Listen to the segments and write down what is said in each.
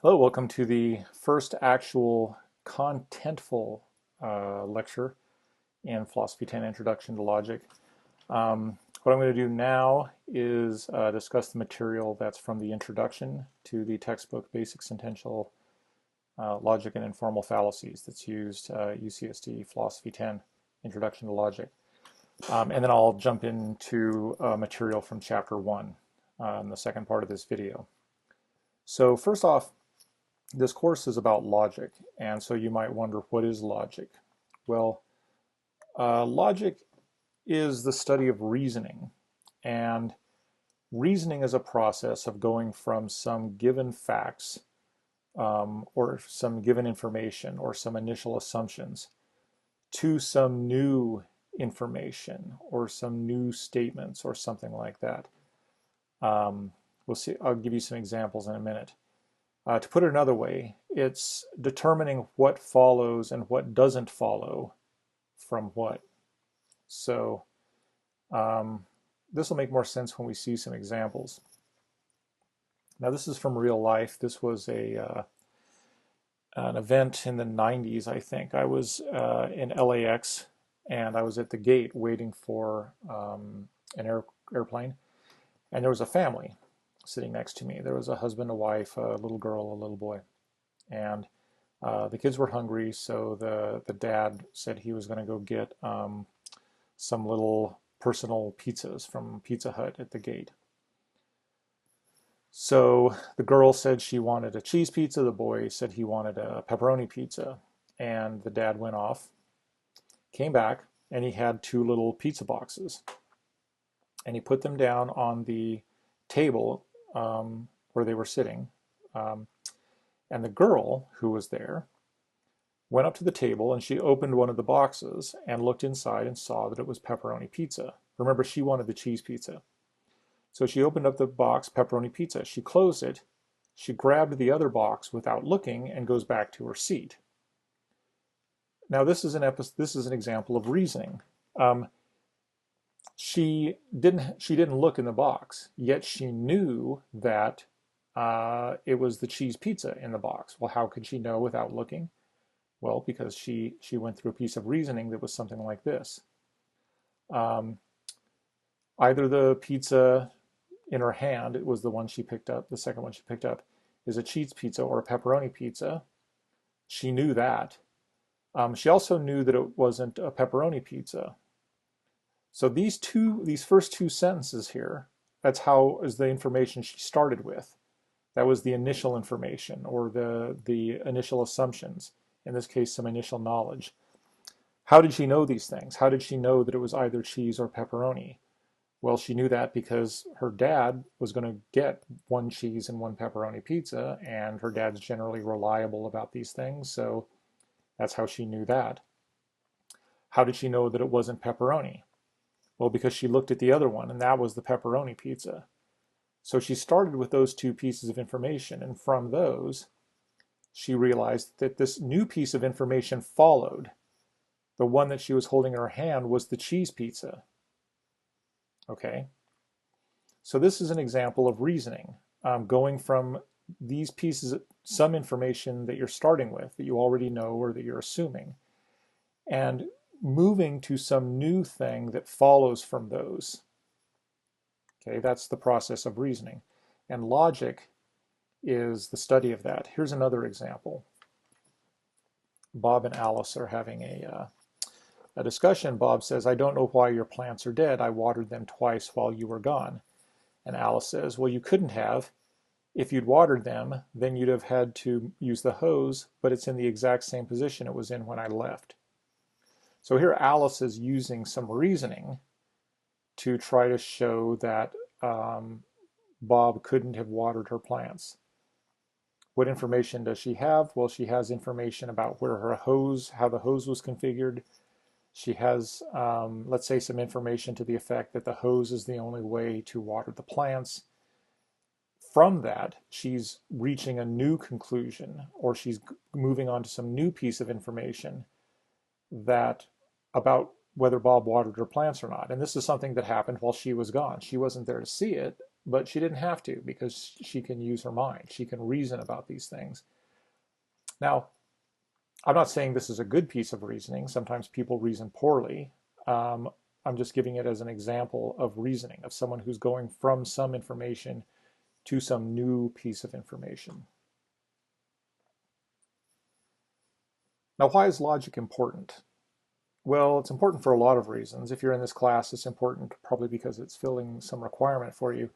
Hello, welcome to the first actual contentful lecture in Philosophy 10 Introduction to Logic. What I'm going to do now is discuss the material that's from the introduction to the textbook Basic Sentential Logic and Informal Fallacies that's used UCSD Philosophy 10 Introduction to Logic. And then I'll jump into material from Chapter 1 in the second part of this video. So first off, this course is about logic, and so you might wonder, what is logic? Well, logic is the study of reasoning, and reasoning is a process of going from some given facts or some given information or some initial assumptions to some new information or some new statements or something like that. We'll see. I'll give you some examples in a minute. To put it another way, it's determining what follows and what doesn't follow from what. So this will make more sense when we see some examples. Now this is from real life. This was an event in the 90s, I think. I was in LAX and I was at the gate waiting for an airplane, and there was a family sitting next to me. There was a husband, a wife, a little girl, a little boy. And the kids were hungry, so the dad said he was going to go get some little personal pizzas from Pizza Hut at the gate. So the girl said she wanted a cheese pizza. The boy said he wanted a pepperoni pizza. And the dad went off, came back, and he had two little pizza boxes. And he put them down on the table where they were sitting. And the girl who was there went up to the table and she opened one of the boxes and looked inside and saw that it was pepperoni pizza. Remember, she wanted the cheese pizza. So she opened up the box, pepperoni pizza. She closed it. She grabbed the other box without looking and goes back to her seat. Now this is an example of reasoning. She didn't look in the box, yet she knew that it was the cheese pizza in the box. Well, how could she know without looking? Well, because she went through a piece of reasoning that was something like this. Either the pizza in her hand, it was the one she picked up, the second one she picked up, is a cheese pizza or a pepperoni pizza. She knew that. She also knew that it wasn't a pepperoni pizza. So these first two sentences here, that's how is the information she started with. That was the initial information or the initial assumptions. In this case, some initial knowledge. How did she know these things? How did she know that it was either cheese or pepperoni? Well, she knew that because her dad was going to get one cheese and one pepperoni pizza, and her dad's generally reliable about these things, so that's how she knew that. How did she know that it wasn't pepperoni? Well, because she looked at the other one, and that was the pepperoni pizza. So she started with those two pieces of information, and from those, she realized that this new piece of information followed. The one that she was holding in her hand was the cheese pizza. Okay? So this is an example of reasoning, going from these pieces, some information that you're starting with, that you already know or that you're assuming, and moving to some new thing that follows from those. Okay, that's the process of reasoning. And logic is the study of that. Here's another example. Bob and Alice are having a discussion. Bob says, "I don't know why your plants are dead. I watered them twice while you were gone." And Alice says, "Well, you couldn't have. If you'd watered them, then you'd have had to use the hose, but it's in the exact same position it was in when I left." So here Alice is using some reasoning to try to show that Bob couldn't have watered her plants. What information does she have? Well, she has information about where her hose, how the hose was configured. She has, let's say, some information to the effect that the hose is the only way to water the plants. From that, she's reaching a new conclusion, or she's moving on to some new piece of information that about whether Bob watered her plants or not. And this is something that happened while she was gone. She wasn't there to see it, but she didn't have to because she can use her mind. She can reason about these things. Now, I'm not saying this is a good piece of reasoning. Sometimes people reason poorly. I'm just giving it as an example of reasoning, of someone who's going from some information to some new piece of information. Now, why is logic important? Well, it's important for a lot of reasons. If you're in this class, it's important probably because it's filling some requirement for you.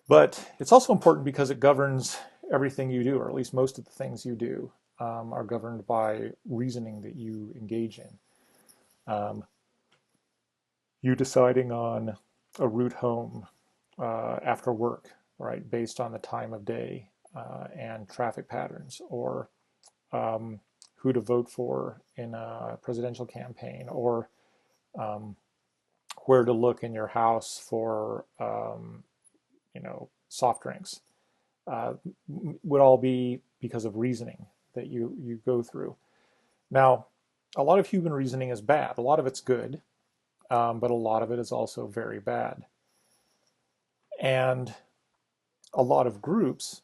But it's also important because it governs everything you do, or at least most of the things you do are governed by reasoning that you engage in. You deciding on a route home after work, right, based on the time of day and traffic patterns, or who to vote for in a presidential campaign, or where to look in your house for, soft drinks, would all be because of reasoning that you go through. Now, a lot of human reasoning is bad. A lot of it's good, but a lot of it is also very bad. And a lot of groups,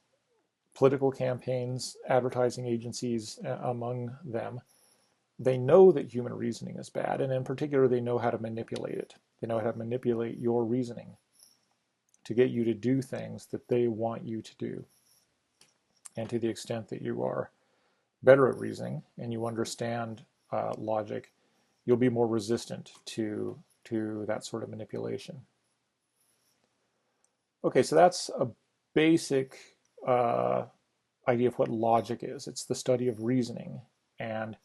political campaigns, advertising agencies among them, they know that human reasoning is bad, and in particular, they know how to manipulate it. They know how to manipulate your reasoning to get you to do things that they want you to do. And to the extent that you are better at reasoning and you understand logic, you'll be more resistant to that sort of manipulation. Okay, so that's a basic idea of what logic is. It's the study of reasoning, and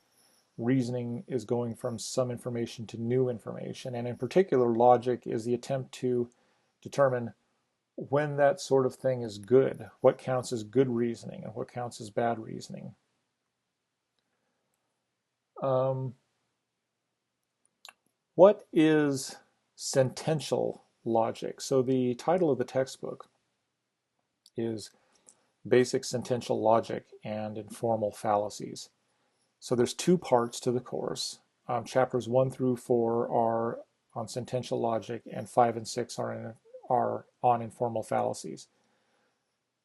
reasoning is going from some information to new information. And in particular, logic is the attempt to determine when that sort of thing is good, what counts as good reasoning and what counts as bad reasoning. What is sentential logic? So the title of the textbook is Basic Sentential Logic and Informal Fallacies. So there's two parts to the course. Chapters 1 through 4 are on sentential logic, and 5 and 6 are on informal fallacies.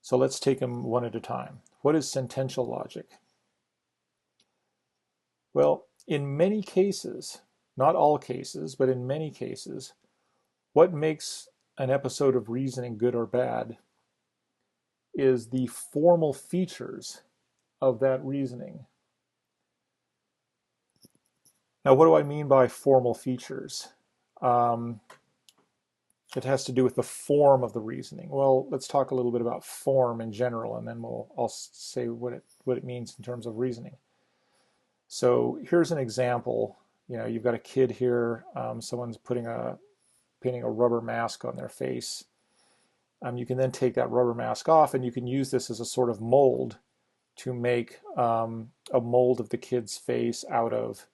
So let's take them one at a time. What is sentential logic? Well, in many cases, not all cases, but in many cases, what makes an episode of reasoning good or bad is the formal features of that reasoning. Now, what do I mean by formal features? It has to do with the form of the reasoning. Well, let's talk a little bit about form in general, and then I'll say what it means in terms of reasoning. So here's an example. You've got a kid here. Someone's painting a rubber mask on their face. You can then take that rubber mask off, and you can use this as a sort of mold to make a mold of the kid's face out of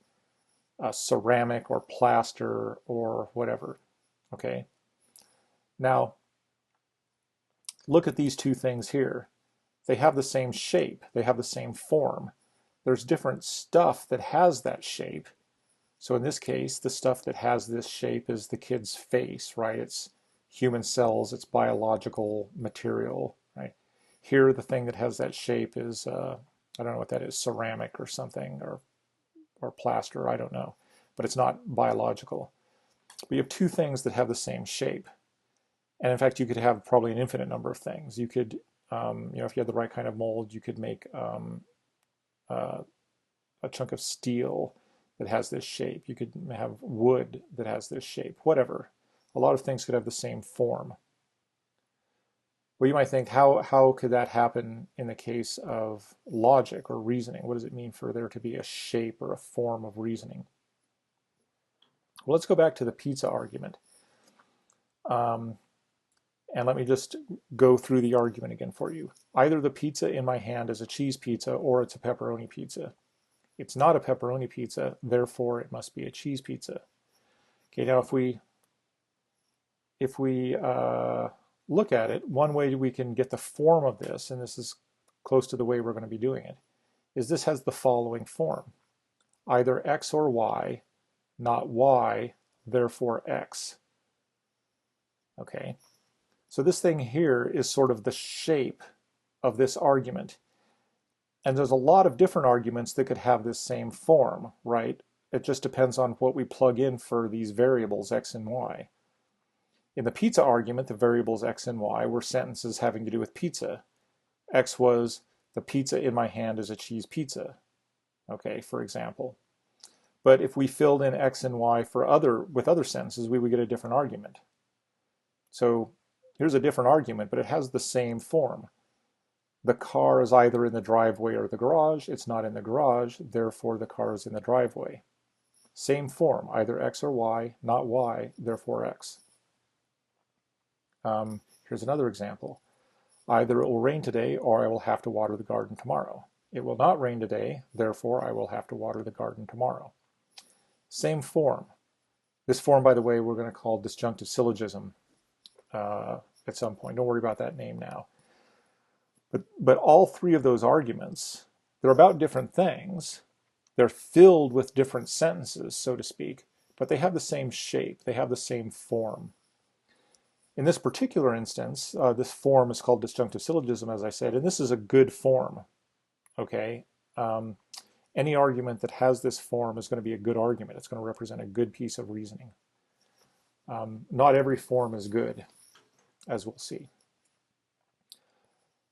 ceramic or plaster or whatever. Okay. Now, look at these two things here. They have the same shape. They have the same form. There's different stuff that has that shape. So in this case, the stuff that has this shape is the kid's face, right? It's human cells, it's biological material, right? Here, the thing that has that shape is, I don't know what that is, ceramic or something, or plaster, I don't know. But it's not biological. But you have two things that have the same shape. And in fact, you could have probably an infinite number of things. You could, if you had the right kind of mold, you could make a chunk of steel that has this shape. You could have wood that has this shape, whatever. A lot of things could have the same form. Well, you might think, how could that happen in the case of logic or reasoning? What does it mean for there to be a shape or a form of reasoning? Well, let's go back to the pizza argument. And let me just go through the argument again for you. Either the pizza in my hand is a cheese pizza or it's a pepperoni pizza. It's not a pepperoni pizza, therefore it must be a cheese pizza. Okay, now if we look at it, one way we can get the form of this, and this is close to the way we're going to be doing it, is this has the following form. Either X or Y, not Y, therefore X. Okay. So this thing here is sort of the shape of this argument. And there's a lot of different arguments that could have this same form, right? It just depends on what we plug in for these variables x and y. In the pizza argument, the variables x and y were sentences having to do with pizza. X was, the pizza in my hand is a cheese pizza, okay, for example. But if we filled in x and y with other sentences, we would get a different argument. So here's a different argument, but it has the same form. The car is either in the driveway or the garage. It's not in the garage, therefore the car is in the driveway. Same form, either x or y, not y, therefore x. Here's another example. Either it will rain today or I will have to water the garden tomorrow. It will not rain today, therefore I will have to water the garden tomorrow. Same form. This form, by the way, we're going to call disjunctive syllogism at some point. Don't worry about that name now. But all three of those arguments, they're about different things. They're filled with different sentences, so to speak, but they have the same shape. They have the same form. In this particular instance, this form is called disjunctive syllogism, as I said, and this is a good form, okay? Any argument that has this form is going to be a good argument. It's going to represent a good piece of reasoning. Not every form is good, as we'll see.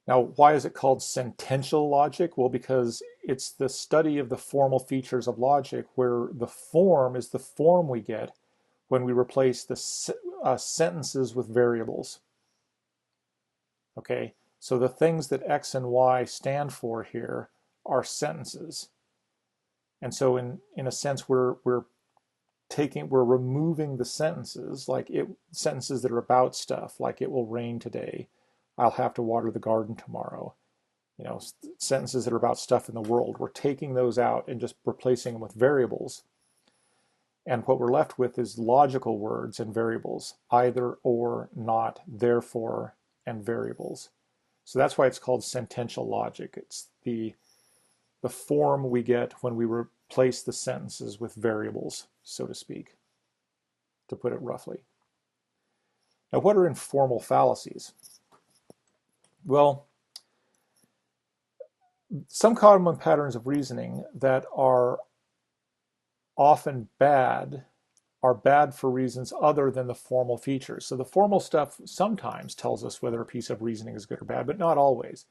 Now, why is it called sentential logic? Well, because it's the study of the formal features of logic, where the form is the form we get when we replace the sentences with variables. Okay, so the things that x and y stand for here are sentences. And so in a sense, we're removing the sentences, sentences that are about stuff, like it will rain today, I'll have to water the garden tomorrow. You know, sentences that are about stuff in the world. We're taking those out and just replacing them with variables. And what we're left with is logical words and variables, either, or, not, therefore, and variables. So that's why it's called sentential logic. It's the form we get when we replace the sentences with variables, so to speak, to put it roughly. Now, what are informal fallacies? Well, some common patterns of reasoning that are often bad are bad for reasons other than the formal features. So the formal stuff sometimes tells us whether a piece of reasoning is good or bad, but not always.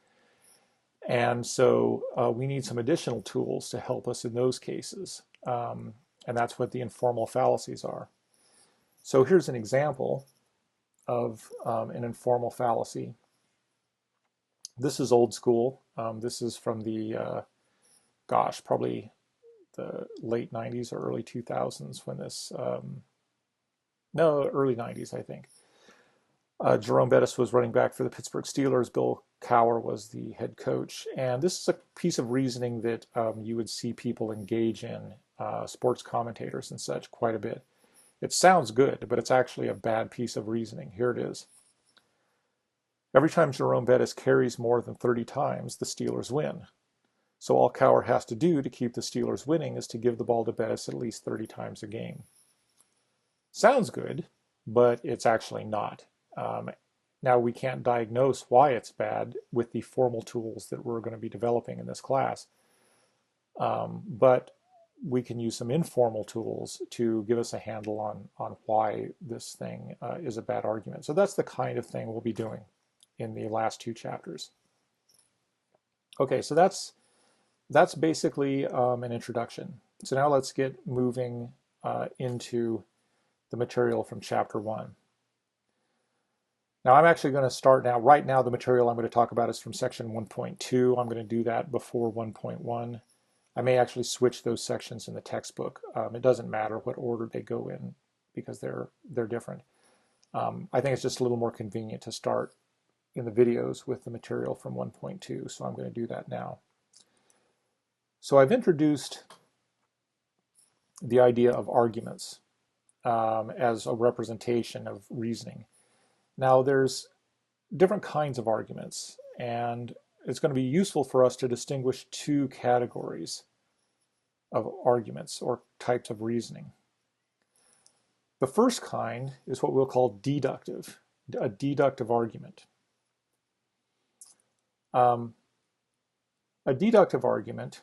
And so we need some additional tools to help us in those cases. And that's what the informal fallacies are. So here's an example of an informal fallacy. This is old school. This is from the, probably the late 90s or early 2000s when this, no, early 90s, I think. Jerome Bettis was running back for the Pittsburgh Steelers. Bill Cowher was the head coach. And this is a piece of reasoning that you would see people engage in, sports commentators and such, quite a bit. It sounds good, but it's actually a bad piece of reasoning. Here it is. Every time Jerome Bettis carries more than 30 times, the Steelers win. So all Cowher has to do to keep the Steelers winning is to give the ball to Bettis at least 30 times a game. Sounds good, but it's actually not. Now, we can't diagnose why it's bad with the formal tools that we're going to be developing in this class, but we can use some informal tools to give us a handle on why this thing is a bad argument. So that's the kind of thing we'll be doing in the last two chapters. Okay, so that's basically an introduction. So now let's get moving into the material from chapter 1. Now I'm actually going to start now. Right now the material I'm going to talk about is from section 1.2. I'm going to do that before 1.1. I may actually switch those sections in the textbook. It doesn't matter what order they go in because they're different. I think it's just a little more convenient to start in the videos with the material from 1.2, so I'm going to do that now. So I've introduced the idea of arguments as a representation of reasoning. Now there's different kinds of arguments, and it's going to be useful for us to distinguish two categories of arguments or types of reasoning. The first kind is what we'll call deductive. a deductive argument. A deductive argument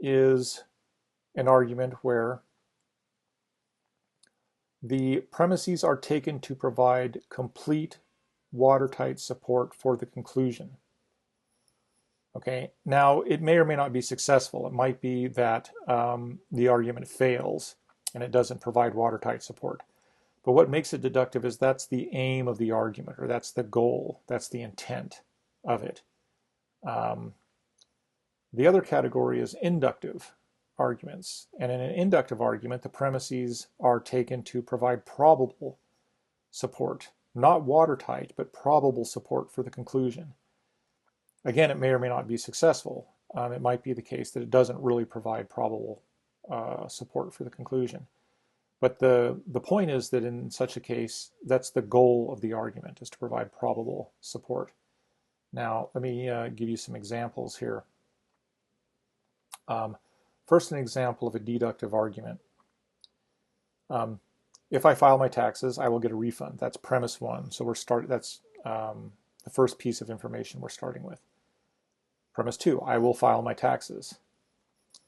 is an argument where the premises are taken to provide complete watertight support for the conclusion. Okay, now it may or may not be successful. It might be that the argument fails and it doesn't provide watertight support. But what makes it deductive is that's the aim of the argument, or that's the goal, that's the intent of it. The other category is inductive arguments. And in an inductive argument, the premises are taken to provide probable support, not watertight, but probable support for the conclusion. Again, it may or may not be successful. It might be the case that it doesn't really provide probable support for the conclusion. But the point is that in such a case, that's the goal of the argument, is to provide probable support. Now, let me give you some examples here. First, an example of a deductive argument. If I file my taxes, I will get a refund. That's premise one. So that's the first piece of information we're starting with. Premise two, I will file my taxes.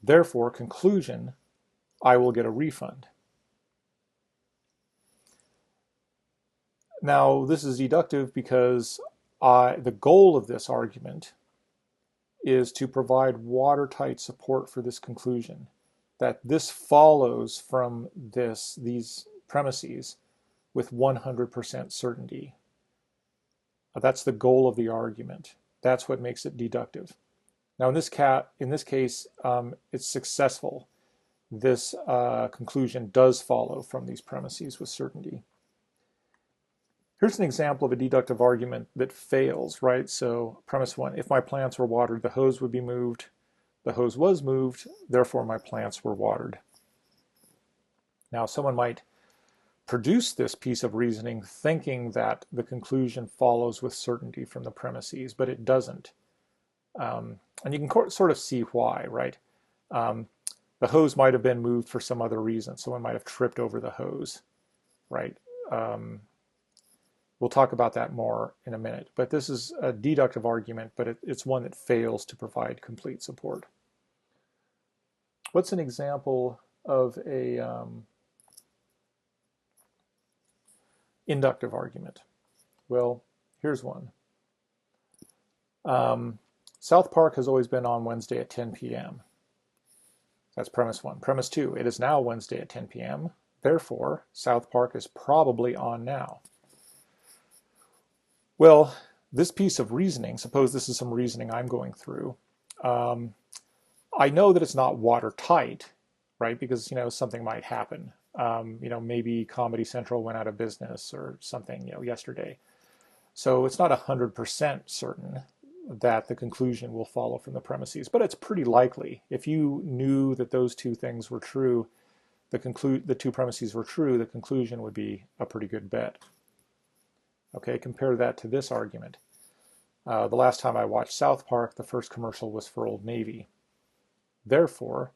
Therefore, conclusion, I will get a refund. Now, this is deductive because the goal of this argument is to provide watertight support for this conclusion, that this follows from these premises with 100% certainty. That's the goal of the argument. That's what makes it deductive. Now, in this case, it's successful. This conclusion does follow from these premises with certainty. Here's an example of a deductive argument that fails, right? So premise one, if my plants were watered, the hose would be moved. The hose was moved, therefore my plants were watered. Now, someone might produce this piece of reasoning thinking that the conclusion follows with certainty from the premises, but it doesn't. And you can sort of see why, right? The hose might have been moved for some other reason. Someone might have tripped over the hose, right? We'll talk about that more in a minute. But this is a deductive argument, but it's one that fails to provide complete support. What's an example of a inductive argument? Well, here's one. South Park has always been on Wednesday at 10 p.m. That's premise one. Premise two, it is now Wednesday at 10 p.m. Therefore, South Park is probably on now. Well, this piece of reasoning, suppose this is some reasoning I'm going through. I know that it's not watertight, right? Because, something might happen. Maybe Comedy Central went out of business or something, yesterday. So it's not 100% certain that the conclusion will follow from the premises, but it's pretty likely. If you knew that those two things were true, the two premises were true, the conclusion would be a pretty good bet. Okay, compare that to this argument. The last time I watched South Park, the first commercial was for Old Navy. Therefore,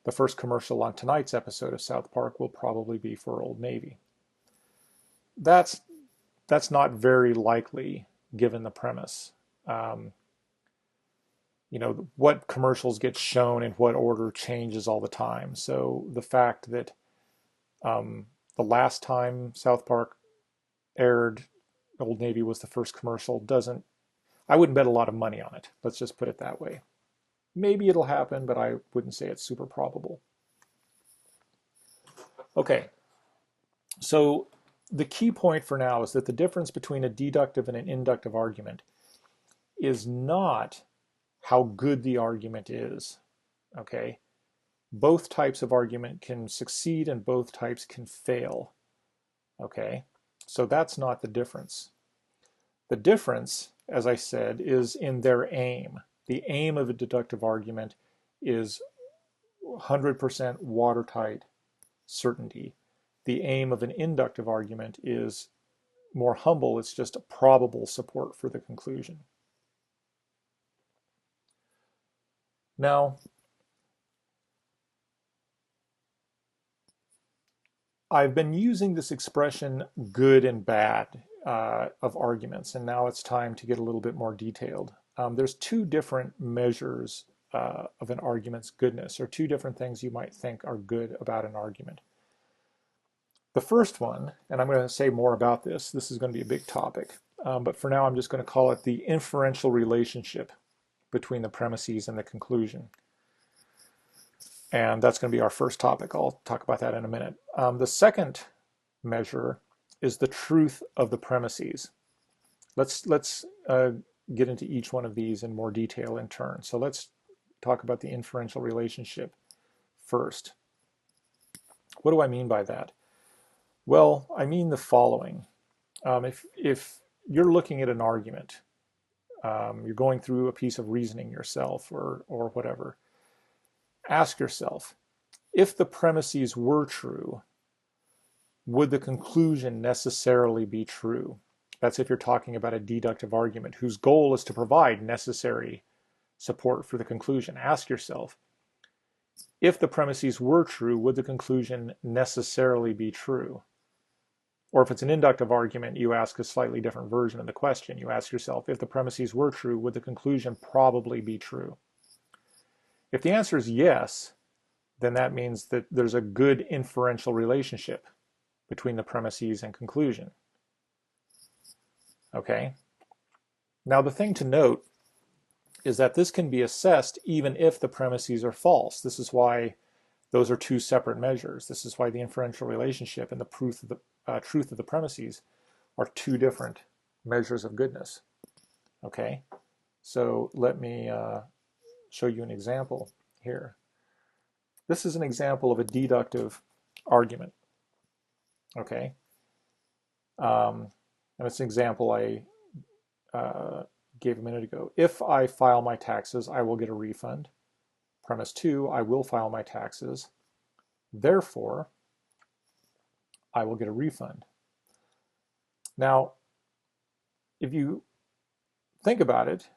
the first commercial on tonight's episode of South Park will probably be for Old Navy. That's not very likely given the premise. What commercials get shown in what order changes all the time. So the fact that the last time South Park aired, Old Navy was the first commercial, I wouldn't bet a lot of money on it. Let's just put it that way. Maybe it'll happen, but I wouldn't say it's super probable. Okay, so the key point for now is that the difference between a deductive and an inductive argument is not how good the argument is, okay? Both types of argument can succeed and both types can fail, okay? So that's not the difference. The difference, as I said, is in their aim. The aim of a deductive argument is 100% watertight certainty. The aim of an inductive argument is more humble. It's just a probable support for the conclusion. Now, I've been using this expression good and bad of arguments, and now it's time to get a little bit more detailed. There's two different measures of an argument's goodness, or two different things you might think are good about an argument. The first one, and I'm going to say more about this, this is going to be a big topic, but for now I'm just going to call it the inferential relationship between the premises and the conclusion. And that's going to be our first topic. I'll talk about that in a minute. The second measure is the truth of the premises. Let's get into each one of these in more detail in turn. So let's talk about the inferential relationship first. What do I mean by that? Well, I mean the following. If you're looking at an argument, you're going through a piece of reasoning yourself or whatever, ask yourself, if the premises were true, would the conclusion necessarily be true? That's if you're talking about a deductive argument whose goal is to provide necessary support for the conclusion. Ask yourself, if the premises were true, would the conclusion necessarily be true? Or if it's an inductive argument, you ask a slightly different version of the question. You ask yourself, if the premises were true, would the conclusion probably be true? If the answer is yes, then that means that there's a good inferential relationship between the premises and conclusion. Okay? Now the thing to note is that this can be assessed even if the premises are false. This is why those are two separate measures. This is why the inferential relationship and the truth of the premises are two different measures of goodness. Okay? So let me show you an example here. This is an example of a deductive argument. Okay? And it's an example I gave a minute ago. If I file my taxes, I will get a refund. Premise 2, I will file my taxes. Therefore, I will get a refund. Now, if you think about it,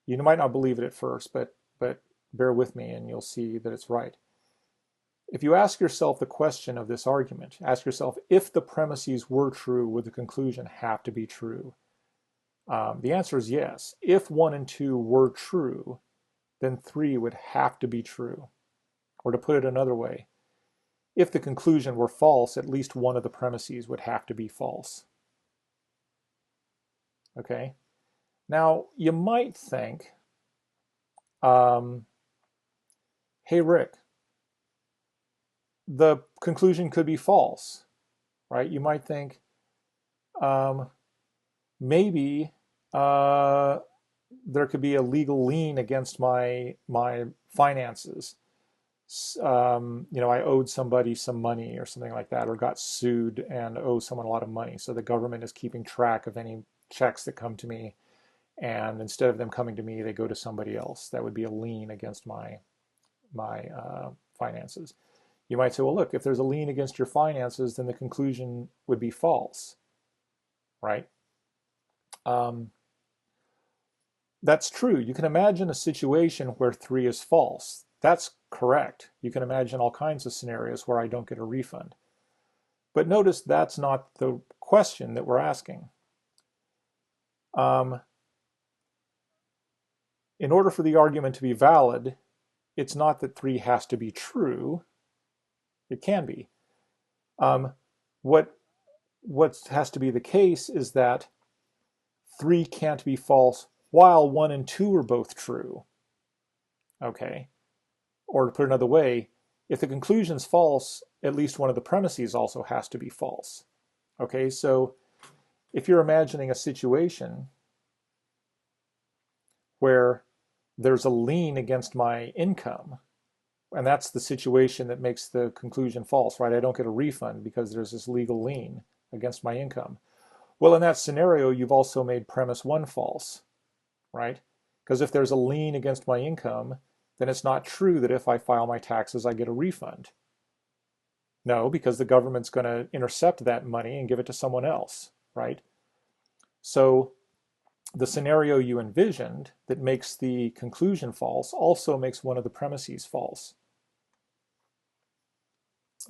you might not believe it at first, but bear with me and you'll see that it's right. If you ask yourself the question of this argument, ask yourself, if the premises were true, would the conclusion have to be true? The answer is yes. If 1 and 2 were true, then 3 would have to be true. Or to put it another way, if the conclusion were false, at least one of the premises would have to be false. Okay? Now, you might think, hey, Rick, the conclusion could be false, right? You might think, maybe there could be a legal lien against my finances. You know, I owed somebody some money or something like that, or got sued and owe someone a lot of money. So the government is keeping track of any checks that come to me, and instead of them coming to me, they go to somebody else. That would be a lien against my finances. You might say, well, look, if there's a lien against your finances, then the conclusion would be false, right? That's true. You can imagine a situation where 3 is false. That's correct. You can imagine all kinds of scenarios where I don't get a refund. But notice that's not the question that we're asking. In order for the argument to be valid, it's not that 3 has to be true. It can be. What has to be the case is that 3 can't be false while 1 and 2 are both true. Okay? Or to put it another way, if the conclusion's false, at least one of the premises also has to be false. Okay, so if you're imagining a situation where there's a lien against my income, and that's the situation that makes the conclusion false, right? I don't get a refund because there's this legal lien against my income. Well, in that scenario, you've also made premise 1 false, right? Because if there's a lien against my income, then it's not true that if I file my taxes, I get a refund. No, because the government's going to intercept that money and give it to someone else, right? So the scenario you envisioned that makes the conclusion false also makes one of the premises false.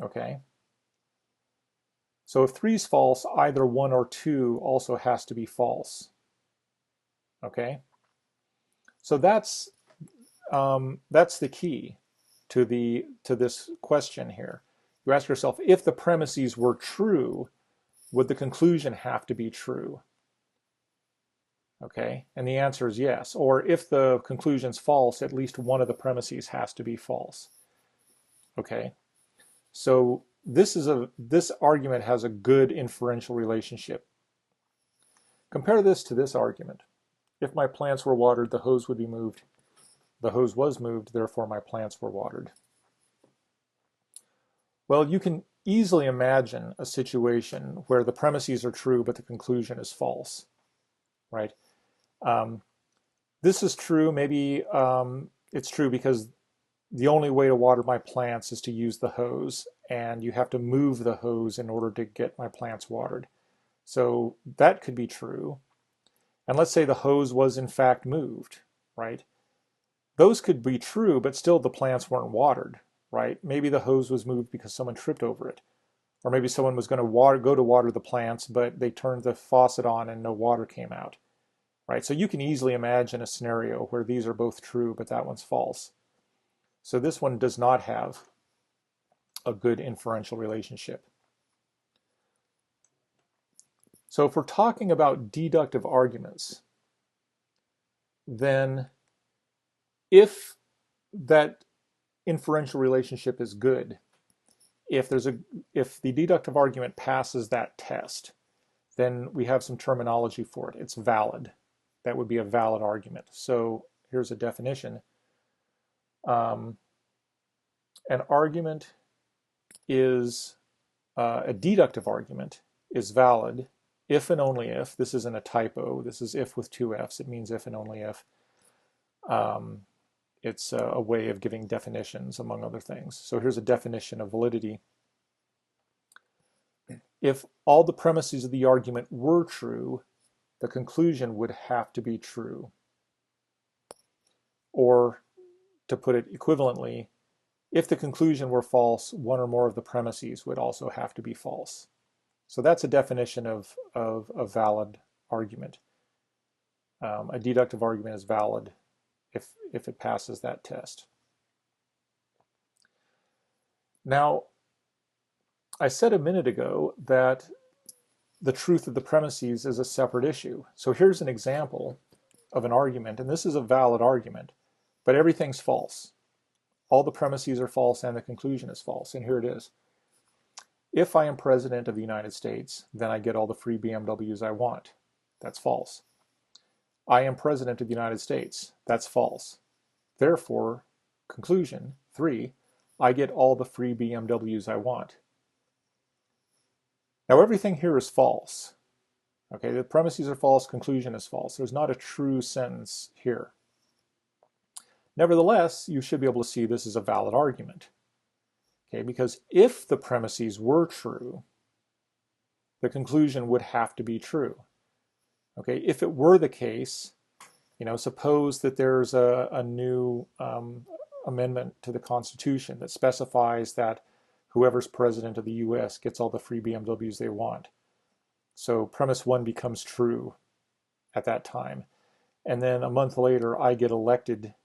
Okay? So if 3 is false, either 1 or 2 also has to be false. Okay? So that's the key to this question here. You ask yourself, if the premises were true, would the conclusion have to be true? Okay, and the answer is yes. Or if the conclusion's false, at least one of the premises has to be false. Okay, so this argument has a good inferential relationship. Compare this to this argument. If my plants were watered, the hose would be moved. The hose was moved, therefore my plants were watered. Well, you can easily imagine a situation where the premises are true, but the conclusion is false, right? This is true. Maybe it's true because the only way to water my plants is to use the hose, and you have to move the hose in order to get my plants watered. So that could be true. And let's say the hose was in fact moved, right? Those could be true, but still the plants weren't watered, right? Maybe the hose was moved because someone tripped over it. Or maybe someone was going to go to water the plants, but they turned the faucet on and no water came out, right? So you can easily imagine a scenario where these are both true, but that one's false. So this one does not have a good inferential relationship. So if we're talking about deductive arguments, then if that inferential relationship is good, if the deductive argument passes that test, then we have some terminology for it. It's valid. That would be a valid argument. So here's a definition. An argument is, a deductive argument is valid if and only if, this isn't a typo, this is if with 2 F's, it means if and only if. It's a way of giving definitions, among other things. So here's a definition of validity. If all the premises of the argument were true, the conclusion would have to be true. Or, to put it equivalently, if the conclusion were false, one or more of the premises would also have to be false. So that's a definition of a valid argument. A deductive argument is valid if it passes that test. Now, I said a minute ago that the truth of the premises is a separate issue. So here's an example of an argument, and this is a valid argument, but everything's false. All the premises are false and the conclusion is false, and here it is. If I am president of the United States, then I get all the free BMWs I want. That's false. I am president of the United States. That's false. Therefore, conclusion 3, I get all the free BMWs I want. Now everything here is false. Okay, the premises are false, conclusion is false. There's not a true sentence here. Nevertheless, you should be able to see this is a valid argument. Okay, because if the premises were true, the conclusion would have to be true. Okay, if it were the case, suppose that there's a new amendment to the Constitution that specifies that whoever's president of the US gets all the free BMWs they want. So premise 1 becomes true at that time. And then a month later, I get elected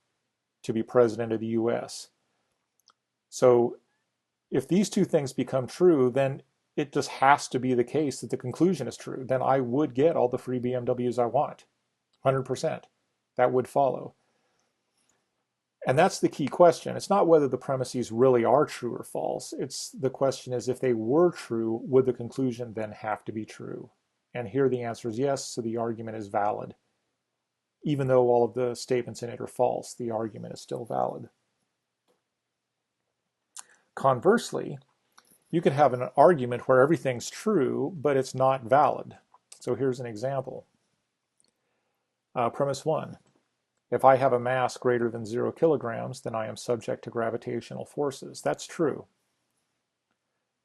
to be president of the US. So if these two things become true, then it just has to be the case that the conclusion is true. Then I would get all the free BMWs I want, 100%. That would follow. And that's the key question. It's not whether the premises really are true or false. The question is, if they were true, would the conclusion then have to be true? And here the answer is yes, so the argument is valid. Even though all of the statements in it are false, the argument is still valid. Conversely, you could have an argument where everything's true, but it's not valid. So here's an example. Premise 1. If I have a mass greater than 0 kilograms, then I am subject to gravitational forces. That's true.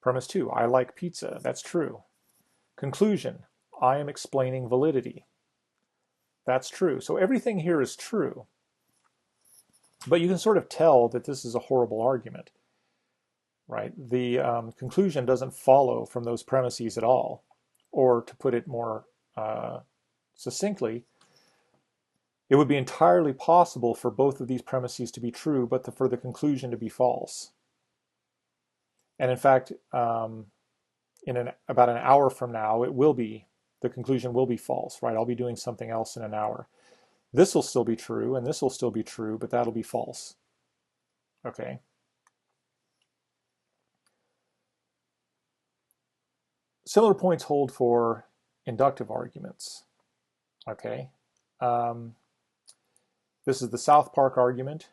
Premise 2. I like pizza. That's true. Conclusion. I am explaining validity. That's true. So everything here is true. But you can sort of tell that this is a horrible argument. right? The conclusion doesn't follow from those premises at all. Or to put it more succinctly, it would be entirely possible for both of these premises to be true, but for the conclusion to be false. And in fact, in about an hour from now, the conclusion will be false, right? I'll be doing something else in an hour. This will still be true, and this will still be true, but that'll be false. Okay. Similar points hold for inductive arguments. Okay. This is the South Park argument.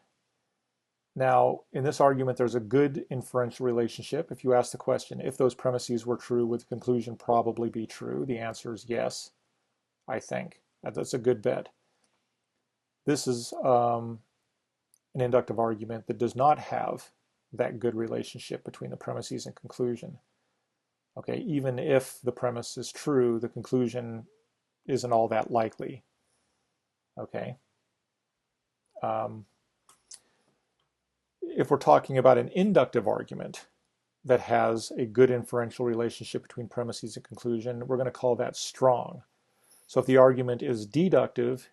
Now, in this argument, there's a good inferential relationship. If you ask the question, if those premises were true, would the conclusion probably be true? The answer is yes, I think. That's a good bet. This is an inductive argument that does not have that good relationship between the premises and conclusion. Okay, even if the premise is true, the conclusion isn't all that likely. Okay. If we're talking about an inductive argument that has a good inferential relationship between premises and conclusion, we're going to call that strong. So if the argument is deductive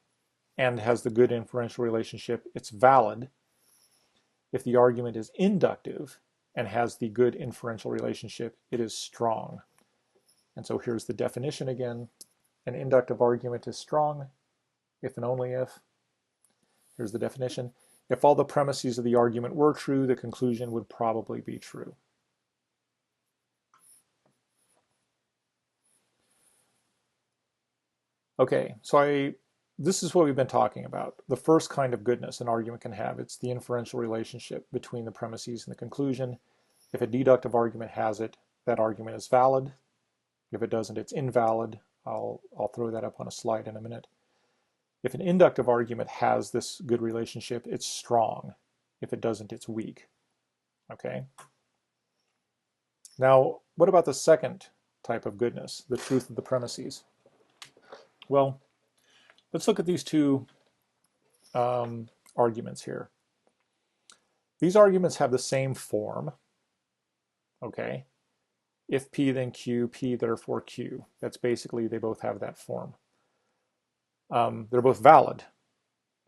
and has the good inferential relationship, it's valid. If the argument is inductive and has the good inferential relationship, it is strong. And so here's the definition again. An inductive argument is strong if and only if. Here's the definition. If all the premises of the argument were true, the conclusion would probably be true. Okay, so this is what we've been talking about. The first kind of goodness an argument can have, it's the inferential relationship between the premises and the conclusion. If a deductive argument has it, that argument is valid. If it doesn't, it's invalid. I'll throw that up on a slide in a minute. If an inductive argument has this good relationship, it's strong. If it doesn't, it's weak. Okay? Now, what about the second type of goodness, the truth of the premises? Well, let's look at these two arguments here. These arguments have the same form. Okay? If P, then Q, P, therefore Q. That's basically, they both have that form. They're both valid,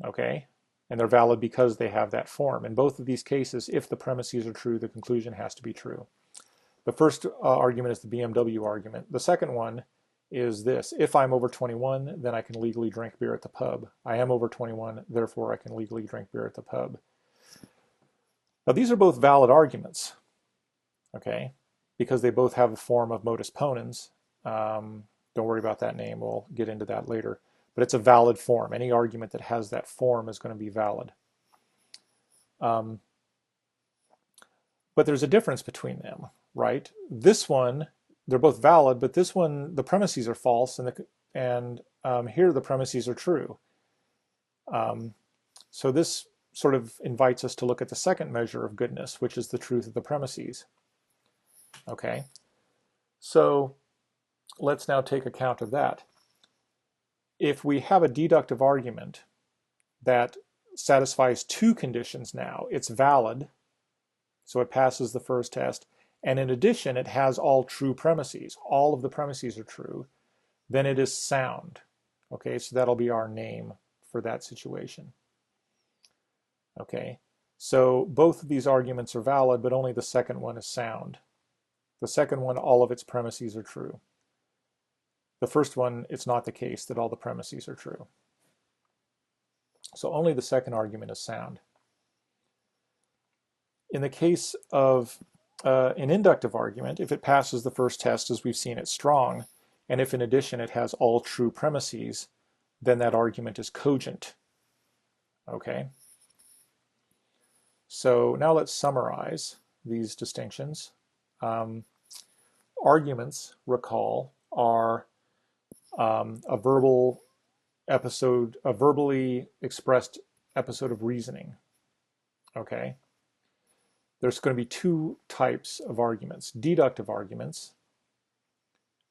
okay? And they're valid because they have that form. In both of these cases, if the premises are true, the conclusion has to be true. The first argument is the BMW argument. The second one is this. If I'm over 21, then I can legally drink beer at the pub. I am over 21, therefore I can legally drink beer at the pub. Now these are both valid arguments, okay? Because they both have a form of modus ponens. Don't worry about that name. We'll get into that later. But it's a valid form. Any argument that has that form is going to be valid. But there's a difference between them, right? This one, they're both valid, but this one, the premises are false, and here the premises are true. So this sort of invites us to look at the second measure of goodness, which is the truth of the premises. Okay, so let's now take account of that. If we have a deductive argument that satisfies two conditions now, it's valid, so it passes the first test, and in addition it has all true premises, all of the premises are true, then it is sound. Okay, so that'll be our name for that situation. Okay, so both of these arguments are valid, but only the second one is sound. The second one, all of its premises are true. The first one, it's not the case that all the premises are true. So only the second argument is sound. In the case of an inductive argument, if it passes the first test, as we've seen, it's strong, and if in addition it has all true premises, then that argument is cogent. Okay? So now let's summarize these distinctions. Arguments, recall, are a verbal episode, a verbally expressed episode of reasoning. Okay? There's going to be two types of arguments. Deductive arguments,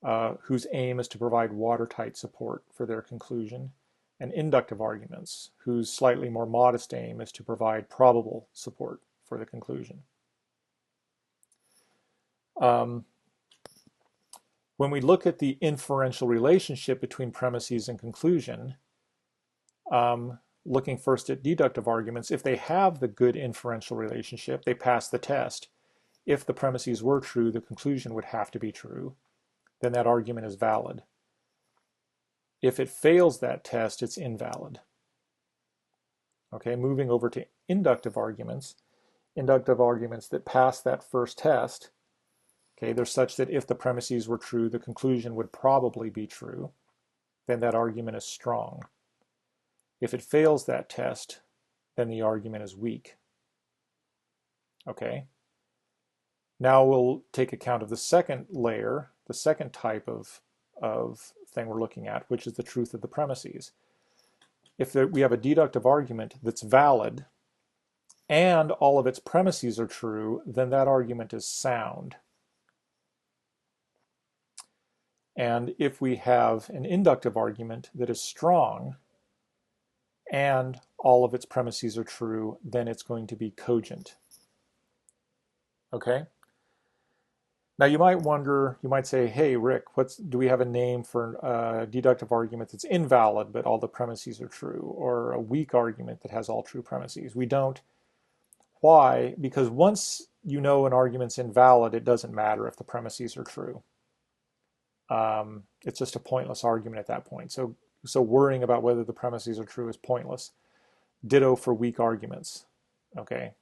whose aim is to provide watertight support for their conclusion, and inductive arguments, whose slightly more modest aim is to provide probable support for the conclusion. Um, when we look at the inferential relationship between premises and conclusion, looking first at deductive arguments, if they have the good inferential relationship, they pass the test. If the premises were true, the conclusion would have to be true. Then that argument is valid. If it fails that test, it's invalid. Okay, moving over to inductive arguments that pass that first test, okay, they're such that if the premises were true, the conclusion would probably be true. Then that argument is strong. If it fails that test, then the argument is weak. Okay. Now we'll take account of the second layer, the second type of thing we're looking at, which is the truth of the premises. If we have a deductive argument that's valid and all of its premises are true, then that argument is sound. And if we have an inductive argument that is strong and all of its premises are true, then it's going to be cogent. Okay? Now you might wonder, you might say, hey Rick, do we have a name for a deductive argument that's invalid but all the premises are true, or a weak argument that has all true premises? We don't. Why? Because once you know an argument's invalid, it doesn't matter if the premises are true. It's just a pointless argument at that point. So worrying about whether the premises are true is pointless. Ditto for weak arguments. Okay,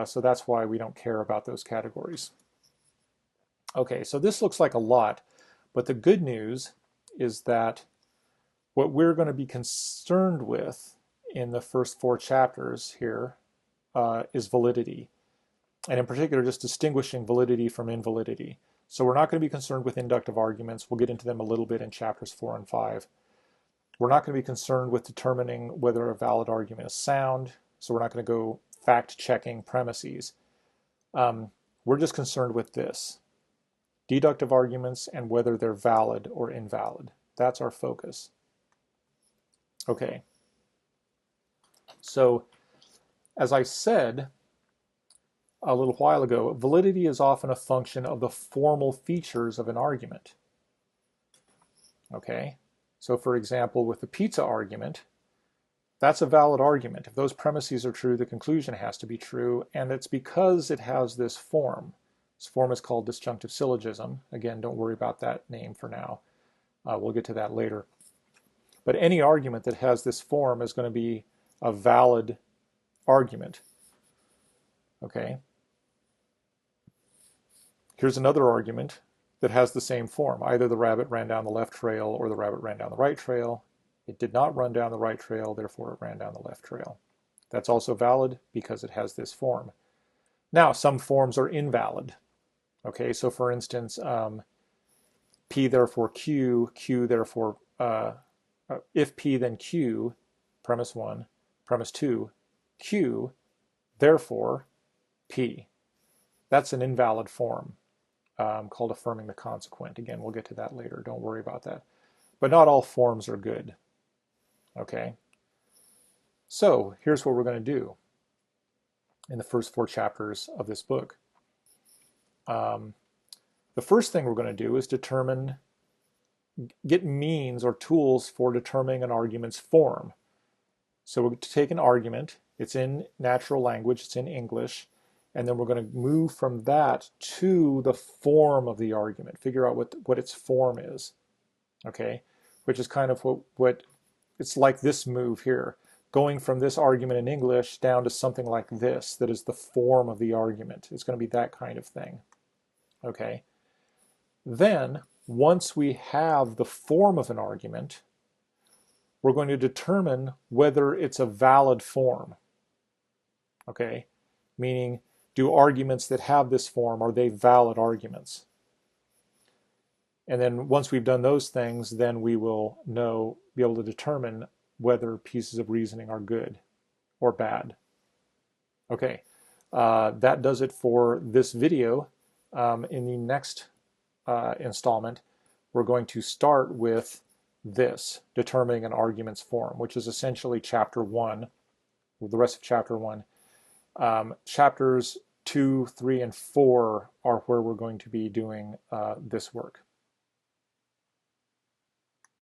so that's why we don't care about those categories. Okay, so this looks like a lot, but the good news is that what we're going to be concerned with in the first 4 chapters here is validity, and in particular just distinguishing validity from invalidity. So we're not going to be concerned with inductive arguments. We'll get into them a little bit in chapters 4 and 5. We're not going to be concerned with determining whether a valid argument is sound, so we're not going to go fact-checking premises. We're just concerned with this. Deductive arguments and whether they're valid or invalid. That's our focus. Okay. So, as I said a little while ago, validity is often a function of the formal features of an argument. Okay. So, for example, with the pizza argument, that's a valid argument. If those premises are true, the conclusion has to be true, and it's because it has this form. This form is called disjunctive syllogism. Again, don't worry about that name for now. We'll get to that later. But any argument that has this form is going to be a valid argument. Okay. Here's another argument that has the same form. Either the rabbit ran down the left trail or the rabbit ran down the right trail. It did not run down the right trail, therefore it ran down the left trail. That's also valid because it has this form. Now, some forms are invalid. Okay, so for instance, P therefore Q, Q therefore, if P then Q, premise 1, premise 2, Q, therefore P. That's an invalid form called affirming the consequent. Again, we'll get to that later. Don't worry about that. But not all forms are good. Okay, so here's what we're going to do in the first 4 chapters of this book. The first thing we're going to do is get means or tools for determining an argument's form. So we're going to take an argument, it's in natural language, it's in English, and then we're going to move from that to the form of the argument, figure out what its form is, okay? Which is kind of what it's like this move here, going from this argument in English down to something like this, that is the form of the argument. It's going to be that kind of thing, okay? Then, once we have the form of an argument, we're going to determine whether it's a valid form, okay? Meaning, do arguments that have this form, are they valid arguments? And then once we've done those things, then we will be able to determine whether pieces of reasoning are good or bad. Okay, that does it for this video. In the next installment, we're going to start with this, determining an argument's form, which is essentially chapter 1, the rest of chapter 1. Chapters 2, 3, and 4 are where we're going to be doing this work.